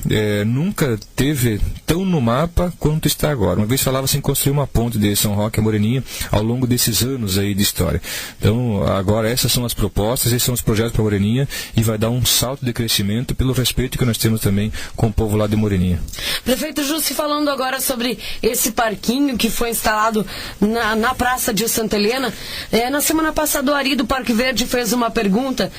nunca teve tão no mapa quanto está agora. Uma vez falava-se em construir uma ponte de São Roque a Moreninha ao longo desses anos aí de história. Então, agora essas são as propostas, esses são os projetos para Moreninha, e vai dar um salto de crescimento pelo respeito que nós temos também com o povo lá de Moreninha. Prefeito Jussi, falando agora sobre esse parquinho que foi instalado na Praça de Santa Helena, na semana passada o Ari do Parque Verde fez uma pergunta.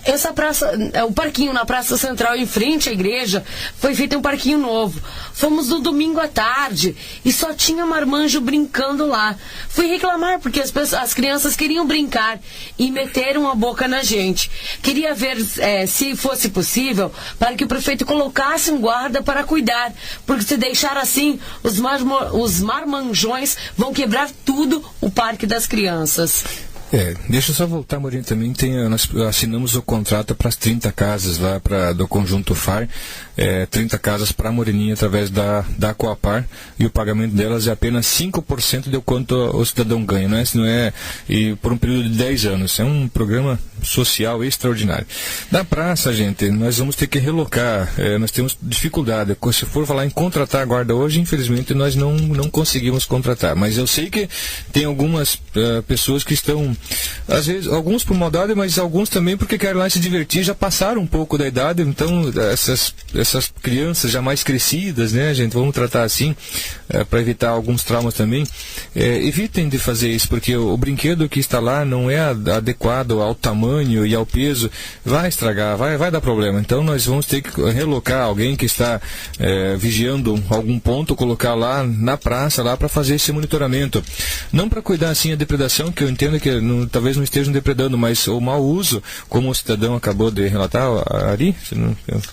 Essa praça, o parquinho na Praça Central em frente à igreja, foi feito um parquinho novo. Fomos no domingo à tarde e só tinha marmanjo brincando lá. Fui reclamar porque as crianças queriam brincar e meteram a boca na gente. Queria ver se fosse possível para que o prefeito colocasse um guarda para cuidar, porque se deixar assim, os marmanjões vão quebrar tudo o Parque das Crianças. Deixa eu só voltar, Moreninha, também nós assinamos o contrato para as 30 casas lá do conjunto FAR, 30 casas para Moreninha através da Coapar, e o pagamento delas é apenas 5% do quanto o cidadão ganha, e por um período de 10 anos. É um programa social extraordinário. Da praça, gente, nós vamos ter que relocar, nós temos dificuldade. Se for falar em contratar a guarda hoje, infelizmente nós não conseguimos contratar, mas eu sei que tem algumas pessoas que estão, às vezes, alguns por maldade, mas alguns também porque querem lá se divertir, já passaram um pouco da idade. Então essas crianças já mais crescidas, gente, vamos tratar assim, para evitar alguns traumas também, evitem de fazer isso, porque o brinquedo que está lá não é adequado ao tamanho e ao peso, vai estragar, vai dar problema. Então nós vamos ter que relocar alguém que está vigiando algum ponto, colocar lá na praça lá para fazer esse monitoramento, não para cuidar assim a depredação, que eu entendo que talvez talvez não estejam depredando, mas o mau uso, como o cidadão acabou de relatar,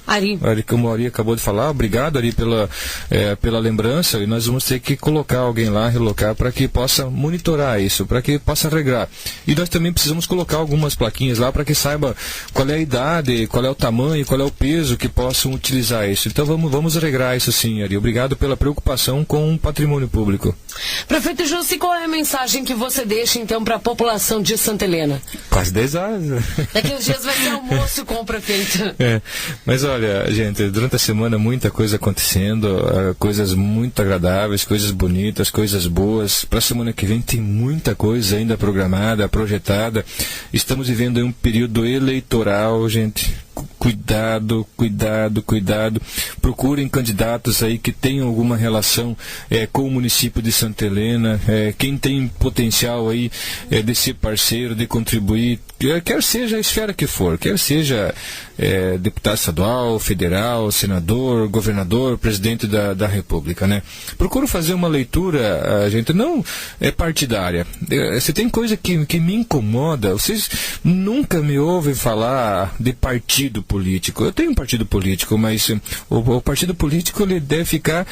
Ari, como o Ari acabou de falar, obrigado, Ari, pela lembrança, e nós vamos ter que colocar alguém lá, relocar, para que possa monitorar isso, para que possa regrar. E nós também precisamos colocar algumas plaquinhas lá para que saiba qual é a idade, qual é o tamanho, qual é o peso que possam utilizar isso. Então vamos regrar isso sim, Ari. Obrigado pela preocupação com o patrimônio público. Prefeito Jussi, qual é a mensagem que você deixa então para a população de Santa Helena? Quase 10 horas. Daqui uns dias vai ter almoço com o prefeito. Mas olha, gente, durante a semana muita coisa acontecendo, coisas muito agradáveis, coisas bonitas, coisas boas. Para a semana que vem tem muita coisa ainda programada, projetada. Estamos vivendo um período eleitoral, gente. Cuidado. Procurem candidatos aí que tenham alguma relação com o município de Santa Helena, quem tem potencial aí de ser parceiro, de contribuir, quer seja a esfera que for, quer seja deputado estadual, federal, senador, governador, presidente da República, né? Procuro fazer uma leitura, gente, não partidária. Se tem coisa que me incomoda, vocês nunca me ouvem falar de partido político. Eu tenho um partido político, mas o partido político ele deve ficar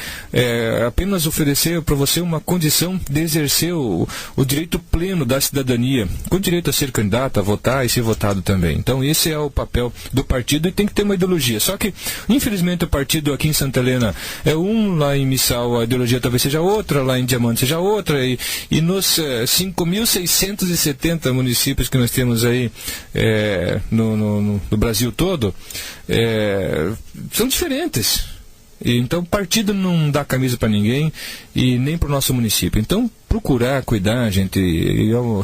apenas oferecer para você uma condição de exercer o direito pleno da cidadania, com direito a ser candidato, a votar e ser votado também. Então esse é o papel do partido e tem que ter uma ideologia. Só que, infelizmente, o partido aqui em Santa Helena é lá em Missal a ideologia talvez seja outra, lá em Diamante seja outra, e nos 5.670 municípios que nós temos aí no Brasil todo, são diferentes. Então, partido não dá camisa para ninguém e nem para o nosso município. Então, procurar cuidar, gente.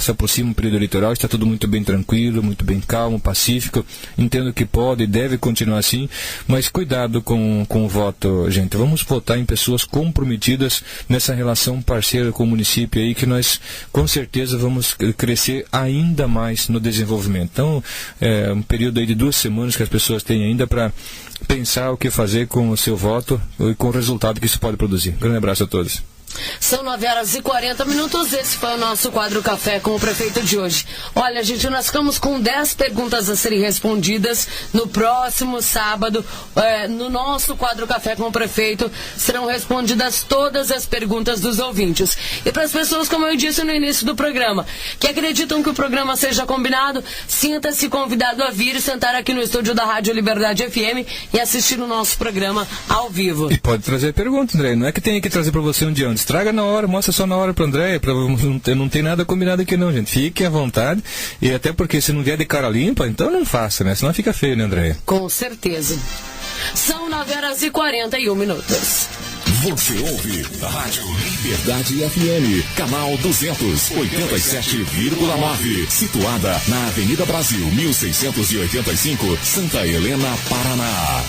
Se aproxima um período eleitoral, está tudo muito bem tranquilo, muito bem calmo, pacífico. Entendo que pode e deve continuar assim, mas cuidado com o voto, gente. Vamos votar em pessoas comprometidas nessa relação parceira com o município aí, que nós com certeza vamos crescer ainda mais no desenvolvimento. Então, é um período aí de 2 semanas que as pessoas têm ainda para pensar o que fazer com o seu voto e com o resultado que isso pode produzir. Grande abraço a todos. São 9h40. Esse foi o nosso quadro Café com o prefeito de hoje. Olha, gente, nós ficamos com 10 perguntas a serem respondidas no próximo sábado. No nosso quadro Café com o prefeito serão respondidas todas as perguntas dos ouvintes. E para as pessoas, como eu disse no início do programa, que acreditam que o programa seja combinado, sinta-se convidado a vir e sentar aqui no estúdio da Rádio Liberdade FM e assistir o nosso programa ao vivo. E pode trazer pergunta, André. Não é que tenha que trazer para você um dia antes. Traga na hora, mostra só na hora para André. Não tem nada combinado aqui não, gente. Fique à vontade. E até porque se não vier de cara limpa, então não faça, né? Senão fica feio, né, André? Com certeza. São 9h41. Você ouve Rádio Liberdade FM, canal 287,9, situada na Avenida Brasil, 1685, Santa Helena, Paraná.